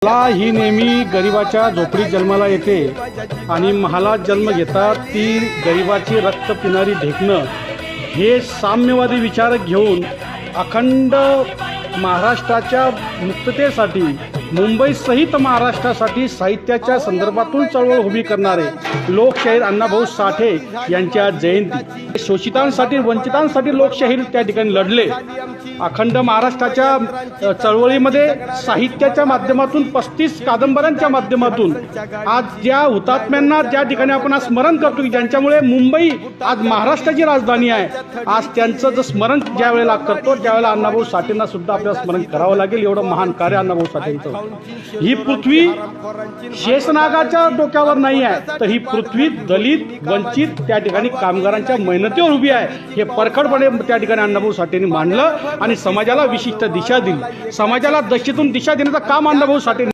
मला ही नेहमी गरिबाच्या झोपडीत जन्माला येते आणि महालात जन्म घेतात ती गरिबाची रक्त पिणारी ढेकणं हे साम्यवादी विचार घेऊन अखंड महाराष्ट्राच्या मुक्ततेसाठी मुंबईसहित महाराष्ट्रासाठी साहित्याच्या संदर्भातून चळवळ उभी करणारे लोकशाहीर अण्णाभाऊ साठे यांच्या जयंती शोषितांसाठी वंचितांसाठी लोकशाहीर त्या ठिकाणी लढले। अखंड महाराष्ट्राच्या चळवळीमध्ये साहित्याच्या माध्यमातून 35 कादंबऱ्यांच्या माध्यमातून आज ज्या हुतात्म्यांना ज्या ठिकाणी आपण आज स्मरण करतो की ज्यांच्यामुळे मुंबई आज महाराष्ट्राची राजधानी आहे, आज त्यांचं जर स्मरण ज्या वेळेला करतो त्यावेळेला अण्णाभाऊ साठेंना सुद्धा आपल्याला स्मरण करावं लागेल। एवढं महान कार्य अण्णाभाऊ साठेंचं। ही पृथ्वी शेषनागाच्या डोक्यावर नाही आहे, तर ही पृथ्वी दलित वंचित त्या ठिकाणी कामगारांच्या मेहनतीवर उभी आहे। हे परखडपणे त्या ठिकाणी अण्णाभाऊ साठेंनी मांडलं आणि समाजाला विशिष्ट दिशा दिली। समाजाला दशेतून दिशा देण्याचं काम अण्णाभाऊ साठे